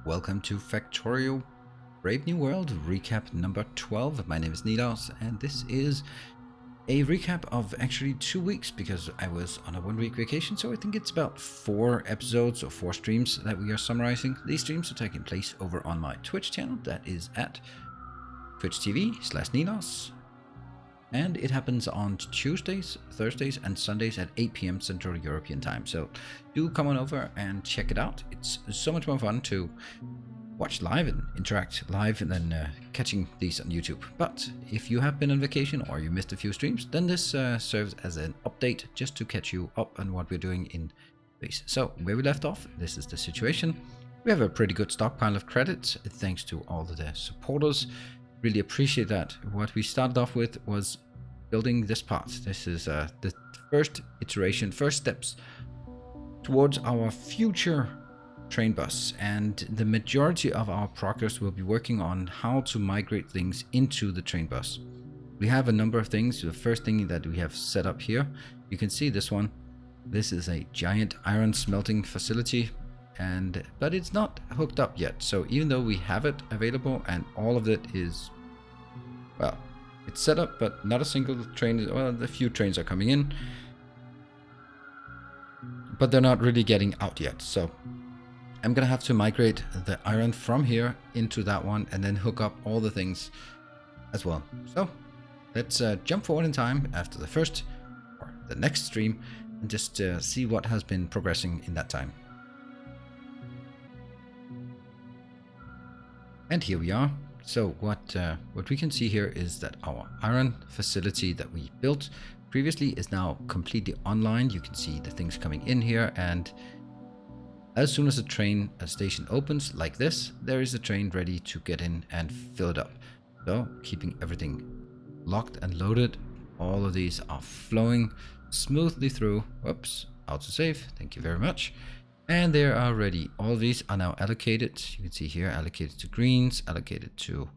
Welcome to Factorio Brave New World recap number 12. My name is Nidos, and this is a recap of actually 2 weeks because I was on a 1-week vacation, so I think it's about 4 episodes or 4 streams that we are summarizing. These streams are taking place over on my Twitch channel, that is at twitch.tv/Nidos. And it happens on Tuesdays, Thursdays, and Sundays at 8 p.m. Central European Time. So do come on over and check it out. It's so much more fun to watch live and interact live than catching these on YouTube. But if you have been on vacation or you missed a few streams, then this serves as an update just to catch you up on what we're doing in space. So where we left off, this is the situation. We have a pretty good stockpile of credits thanks to all of the supporters. Really appreciate that. What we started off with was building this part. This is the first iteration, first steps towards our future train bus, and the majority of our progress will be working on how to migrate things into the train bus. We have a number of things. The first thing that we have set up here, you can see this one. This is a giant iron smelting facility, but it's not hooked up yet. So even though we have it available and all of it is, well, it's set up, but not a single train. Well, a few trains are coming in, but they're not really getting out yet. So I'm gonna have to migrate the iron from here into that one and then hook up all the things as well. So let's jump forward in time after the next stream and just see what has been progressing in that time. And here we are. So what we can see here is that our iron facility that we built previously is now completely online. You can see the things coming in here, and as soon as a station opens like this, there is a train ready to get in and fill it up. So keeping everything locked and loaded, all of these are flowing smoothly through. Whoops, autosave, thank you very much. And they are ready. All of these are now allocated. You can see here, allocated to greens, allocated to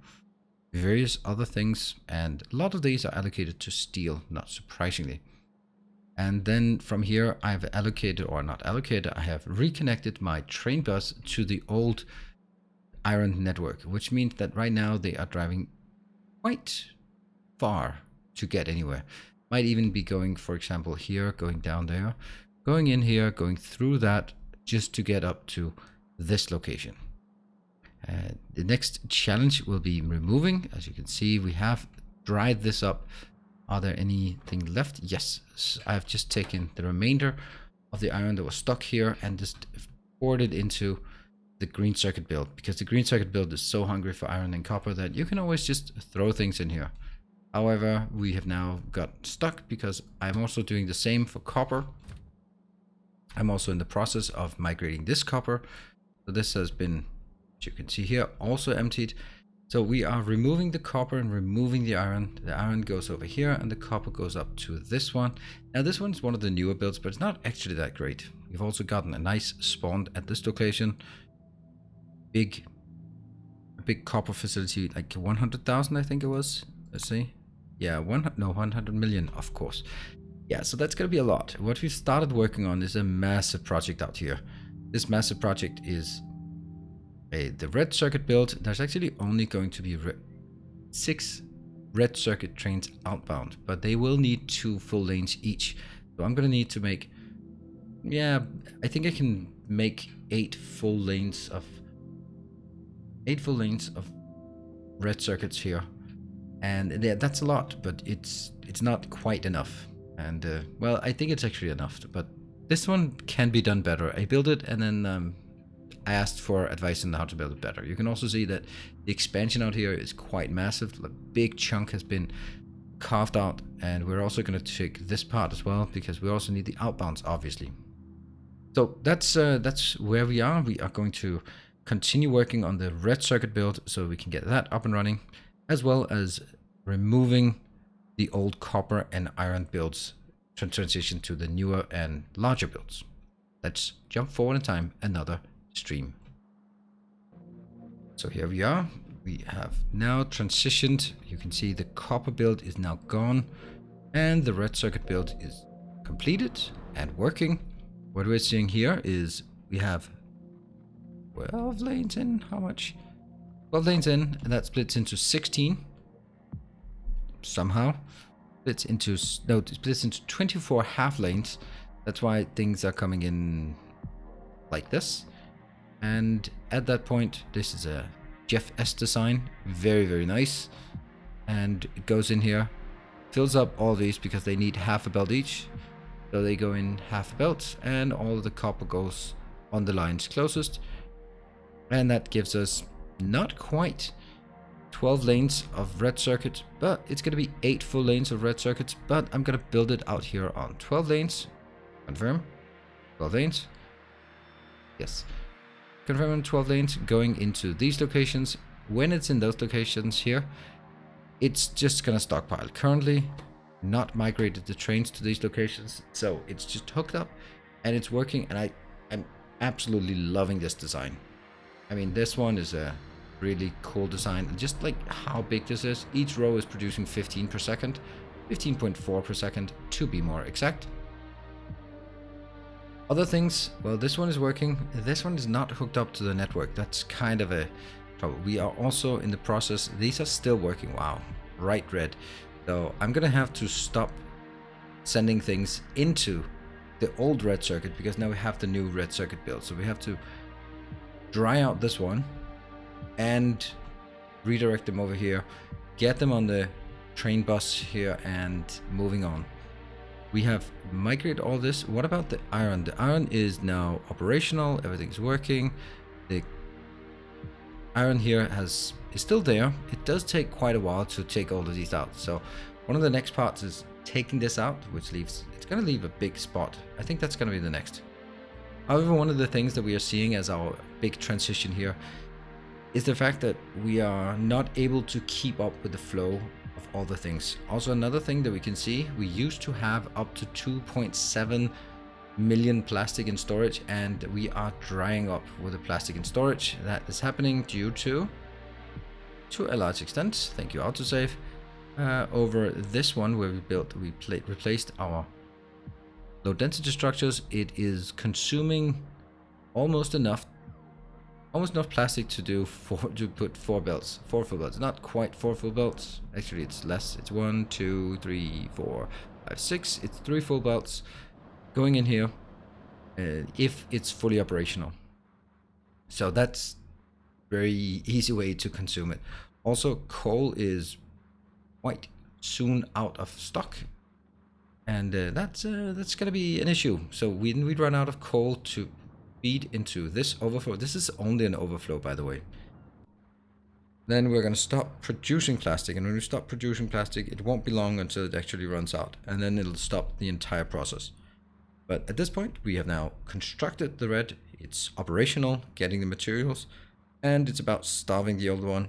various other things, and a lot of these are allocated to steel, not surprisingly. And then from here, I have allocated, or not allocated, I have reconnected my train bus to the old iron network, which means that right now they are driving quite far to get anywhere. Might even be going, for example, here, going down there, going in here, going through that, just to get up to this location. The next challenge will be removing. As you can see, we have dried this up. Are there anything left? Yes, I've just taken the remainder of the iron that was stuck here and just poured it into the green circuit build, because the green circuit build is so hungry for iron and copper that you can always just throw things in here. However, we have now got stuck because I'm also doing the same for copper. I'm also in the process of migrating this copper. So this has been, as you can see here, also emptied. So we are removing the copper and removing the iron. The iron goes over here and the copper goes up to this one. Now this one is one of the newer builds, but it's not actually that great. We've also gotten a nice spawn at this location. A big copper facility, like 100,000 I think it was. Let's see. Yeah, 100 million, of course. Yeah, so that's going to be a lot. What we've started working on is a massive project out here. This massive project is the red circuit build. There's actually only going to be 6 red circuit trains outbound, but they will need 2 full lanes each. So I'm going to need to make, yeah, I think I can make 8 full lanes of red circuits here. And that's a lot, but it's not quite enough. And well, I think it's actually enough, but this one can be done better. I built it and then I asked for advice on how to build it better. You can also see that the expansion out here is quite massive. A big chunk has been carved out, and we're also going to take this part as well because we also need the outbounds, obviously. So that's where we are. We are going to continue working on the red circuit build so we can get that up and running, as well as removing the old copper and iron builds to transition to the newer and larger builds. Let's jump forward in time, another stream. So here we are. We have now transitioned. You can see the copper build is now gone and the red circuit build is completed and working. What we're seeing here is we have 12 lanes in. How much? 12 lanes in, and that splits into 16. Somehow. It splits into 24 half lanes. That's why things are coming in like this. And at that point, this is a CEST design. Very, very nice. And it goes in here, fills up all these because they need half a belt each. So they go in half a belt, and all of the copper goes on the lines closest. And that gives us not quite 12 lanes of red circuit, but it's going to be 8 full lanes of red circuits. But I'm going to build it out here on 12 lanes. Confirm. 12 lanes. Yes. Confirm on 12 lanes going into these locations. When it's in those locations here, it's just going to stockpile. Currently, not migrated the trains to these locations, so it's just hooked up and it's working, and I'm absolutely loving this design. I mean, this one is a really cool design. Just like how big this is. Each row is producing 15 per second, 15.4 per second to be more exact. Other things, well, this one is working. This one is not hooked up to the network. That's kind of a trouble. We are also in the process. These are still working. Wow, bright red. So I'm gonna have to stop sending things into the old red circuit because now we have the new red circuit built. So we have to dry out this one and redirect them over here, get them on the train bus here, and moving on. We have migrated all this. What about the iron? The iron is now operational. Everything's working. The iron here is still there. It does take quite a while to take all of these out. So one of the next parts is taking this out, which leaves, it's going to leave a big spot. I think that's going to be the next. However, one of the things that we are seeing as our big transition here is the fact that we are not able to keep up with the flow of all the things. Also, another thing that we can see, we used to have up to 2.7 million plastic in storage, and we are drying up with the plastic in storage. That is happening due to a large extent, thank you autosave, over this one where we replaced our low density structures. It is consuming almost enough plastic to put 4 full belts. Not quite 4 full belts. Actually, it's less. It's 1, 2, 3, 4, 5, 6. It's 3 full belts going in here if it's fully operational. So that's very easy way to consume it. Also, coal is quite soon out of stock, and that's going to be an issue. So when we run out of coal to feed into this overflow, this is only an overflow, by the way, then we're going to stop producing plastic. And when we stop producing plastic, it won't be long until it actually runs out, and then it'll stop the entire process. But at this point, we have now constructed the red. It's operational, getting the materials, and it's about starving the old one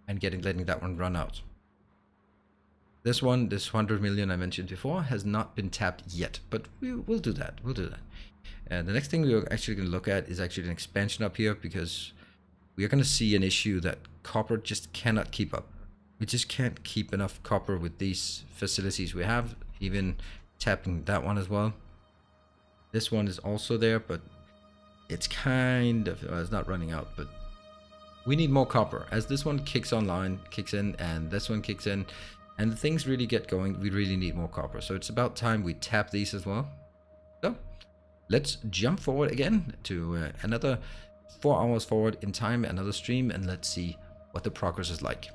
and letting that one run out. This one, this 100 million I mentioned before, has not been tapped yet, but we'll do that. We'll do that. And the next thing we're actually going to look at is actually an expansion up here, because we are going to see an issue that copper just cannot keep up. We just can't keep enough copper with these facilities we have, even tapping that one as well. This one is also there, but it's kind of, it's not running out, but we need more copper. As this one kicks in, and this one kicks in, and things really get going, we really need more copper. So it's about time we tap these as well. So let's jump forward again to another 4 hours forward in time, another stream, and let's see what the progress is like.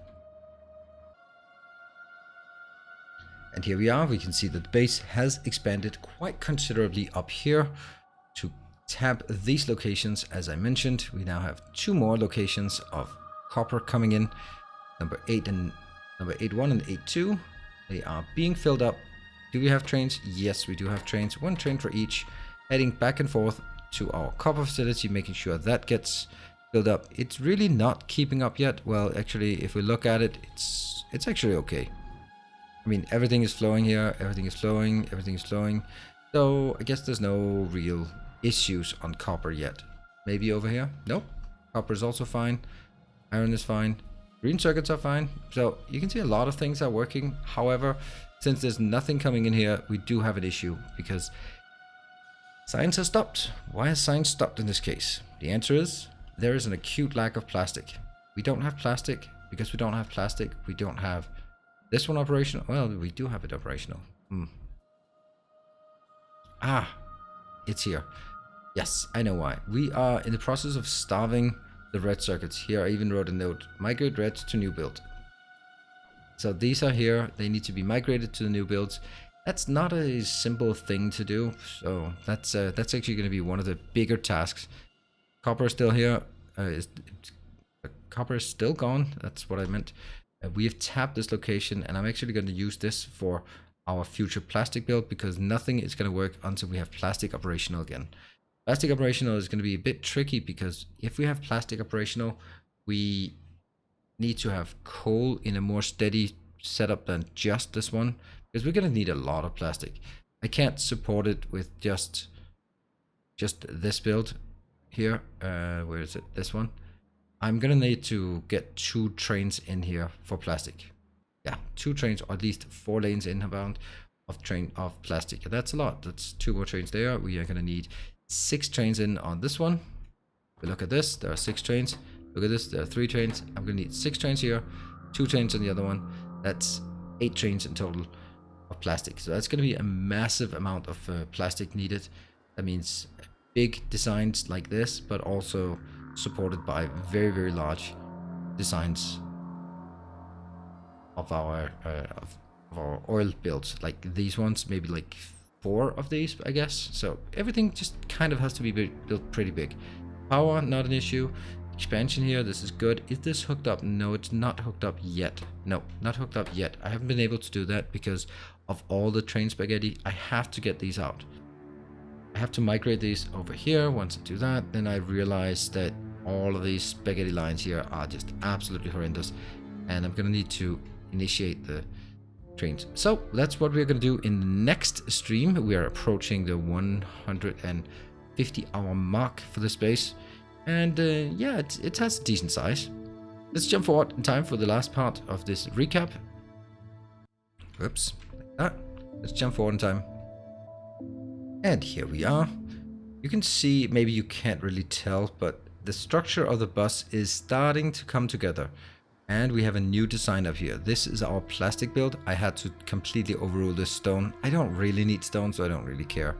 And here we are. We can see that the base has expanded quite considerably up here to tap these locations. As I mentioned, we now have 2 more locations of copper coming in, number 8.1 and 8.2. They are being filled up. Do we have trains? Yes, we do have trains. 1 train for each, heading back and forth to our copper facility, making sure that gets filled up. It's really not keeping up yet. Well, actually, if we look at it, it's actually okay. I mean, everything is flowing here. Everything is flowing. Everything is flowing. So I guess there's no real issues on copper yet. Maybe over here? Nope. Copper is also fine. Iron is fine. Green circuits are fine. So you can see a lot of things are working. However, since there's nothing coming in here, we do have an issue because science has stopped. Why has science stopped in this case? The answer is there is an acute lack of plastic. We don't have plastic. Because we don't have plastic, we don't have this one operational. Well, we do have it operational. Ah, it's here. Yes, I know why. We are in the process of starving the red circuits. Here, I even wrote a note. Migrate red to new build. So these are here. They need to be migrated to the new builds. That's not a simple thing to do. So that's actually going to be one of the bigger tasks. Copper is still here. Copper is still gone. That's what I meant. We have tapped this location, and I'm actually going to use this for our future plastic build because nothing is going to work until we have plastic operational again. Plastic operational is going to be a bit tricky because if we have plastic operational, we need to have coal in a more steady setup than just this one because we're going to need a lot of plastic. I can't support it with just this build here. Where is it? This one. I'm gonna need to get 2 trains in here for plastic. Yeah, 2 trains, or at least 4 lanes inbound of plastic. That's a lot. That's 2 more trains there. We are gonna need 6 trains in on this one. We look at this. There are 6 trains. Look at this. There are 3 trains. I'm gonna need 6 trains here, 2 trains on the other one. That's 8 trains in total of plastic. So that's gonna be a massive amount of plastic needed. That means big designs like this, but also supported by very, very large designs of our oil builds, like these ones, maybe like 4 of these, I guess. So everything just kind of has to be built pretty big. Power, not an issue. Expansion here, this is good. Is this hooked up? No, it's not hooked up yet. No, not hooked up yet. I haven't been able to do that because of all the train spaghetti. I have to get these out. I have to migrate these over here. Once I do that, then I realize that all of these spaghetti lines here are just absolutely horrendous, and I'm gonna need to initiate the trains. So that's what we're gonna do in the next stream. We are approaching the 150 hour mark for this base, and yeah, it has a decent size. Let's jump forward in time for the last part of this recap. Whoops, like that. Let's jump forward in time. And here we are. You can see, maybe you can't really tell, but the structure of the bus is starting to come together. And we have a new design up here. This is our plastic build. I had to completely overrule this stone. I don't really need stone, so I don't really care.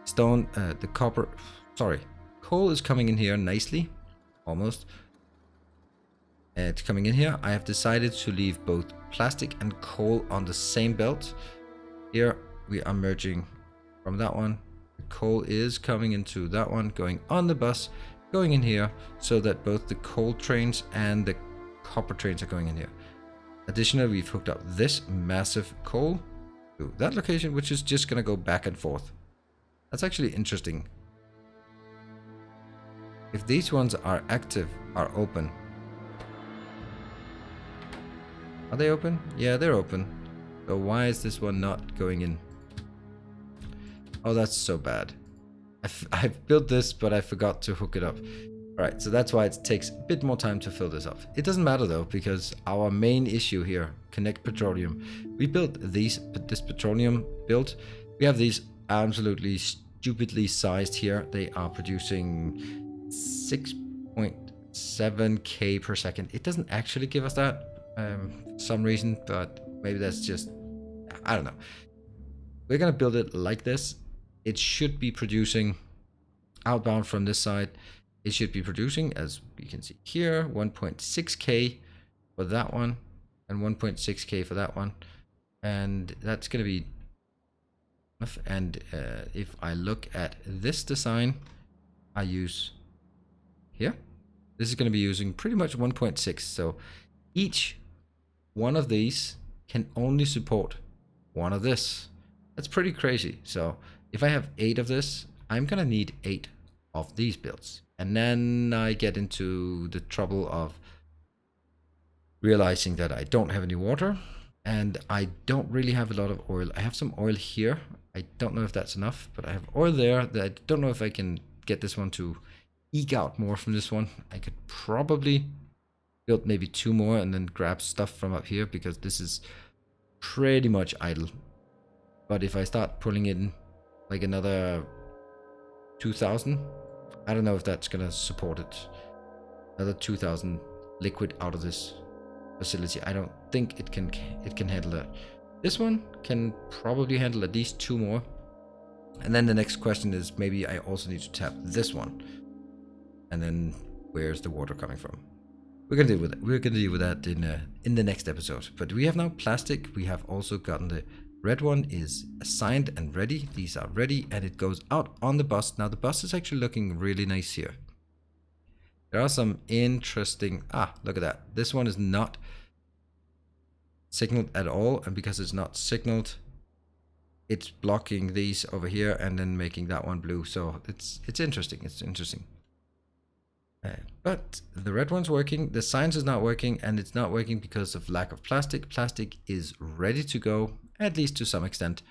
Stone, the copper, sorry. Coal is coming in here nicely, almost. It's coming in here. I have decided to leave both plastic and coal on the same belt. Here we are merging from that one. The coal is coming into that one, going on the bus, going in here, so that both the coal trains and the copper trains are going in here. Additionally, we've hooked up this massive coal to that location, which is just gonna go back and forth. That's actually interesting. If these ones are active, are open. Are they open? Yeah, they're open. So why is this one not going in? Oh, that's so bad. I've built this, but I forgot to hook it up. Alright, so that's why it takes a bit more time to fill this up. It doesn't matter though, because our main issue here, connect petroleum. We built this petroleum build. We have these absolutely stupidly sized here. They are producing 6.7k per second. It doesn't actually give us that for some reason, but maybe that's just, I don't know. We're gonna build it like this. It should be producing outbound from this side. It should be producing, as you can see here, 1.6k for that one and 1.6k for that one, and that's going to be enough. And if I look at this design I use here, this is going to be using pretty much 1.6. So each one of these can only support one of this. That's pretty crazy. So if I have 8 of this, I'm going to need 8 of these builds. And then I get into the trouble of realizing that I don't have any water and I don't really have a lot of oil. I have some oil here. I don't know if that's enough, but I have oil there that I don't know if I can get this one to eke out more from this one. I could probably build maybe 2 more and then grab stuff from up here because this is pretty much idle. But if I start pulling in like another 2,000, I don't know if that's gonna support it. another 2,000 liquid out of this facility. I don't think it can handle that. This one can probably handle at least 2 more. And then the next question is, maybe I also need to tap this one. And then where's the water coming from? We're gonna deal with that. We're gonna deal with that in the next episode. But we have now plastic. We have also gotten the red one is assigned and ready. These are ready, and it goes out on the bus. Now the bus is actually looking really nice here. There are some interesting. Look at that. This one is not signaled at all, and because it's not signaled, it's blocking these over here and then making that one blue. So it's interesting. It's interesting. But the red one's working, the science is not working, and it's not working because of lack of plastic. Plastic is ready to go, at least to some extent.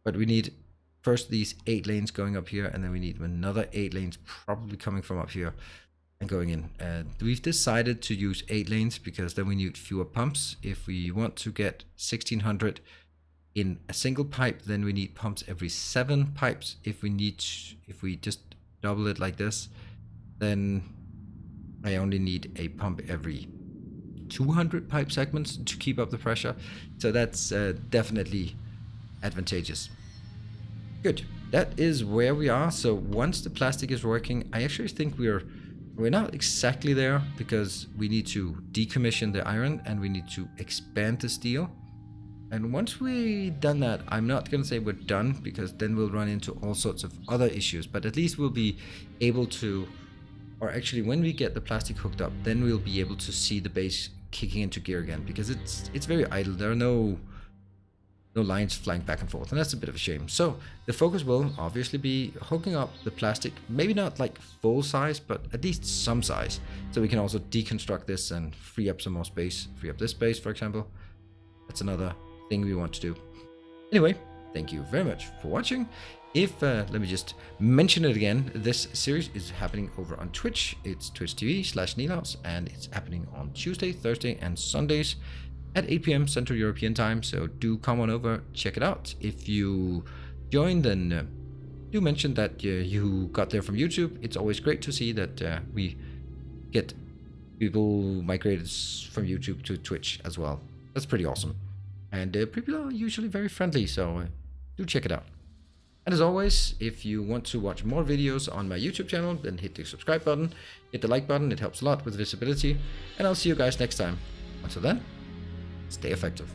But we need first these 8 lanes going up here, and then we need another 8 lanes probably coming from up here and going in. We've decided to use 8 lanes because then we need fewer pumps. If we want to get 1600 in a single pipe, then we need pumps every 7 pipes. If we just double it like this, then I only need a pump every 200 pipe segments to keep up the pressure. So that's definitely advantageous. Good. That is where we are. So once the plastic is working, I actually think we're not exactly there, because we need to decommission the iron and we need to expand the steel. And once we've done that, I'm not going to say we're done, because then we'll run into all sorts of other issues. But at least we'll be able to, or actually when we get the plastic hooked up, then we'll be able to see the base kicking into gear again, because it's very idle. There are no lines flying back and forth, and that's a bit of a shame. So the focus will obviously be hooking up the plastic, maybe not like full size, but at least some size, so we can also deconstruct this and free up some more space, free up this space, for example. That's another thing we want to do. Anyway, thank you very much for watching. Let me just mention it again, this series is happening over on Twitch. It's twitch.tv/Nilaus, and it's happening on Tuesday, Thursday, and Sundays at 8 p.m. Central European time. So do come on over, check it out. If you join, then do mention that you got there from YouTube. It's always great to see that we get people migrated from YouTube to Twitch as well. That's pretty awesome. And people are usually very friendly, so do check it out. And as always, if you want to watch more videos on my YouTube channel, then hit the subscribe button, hit the like button, it helps a lot with visibility, and I'll see you guys next time. Until then, stay effective.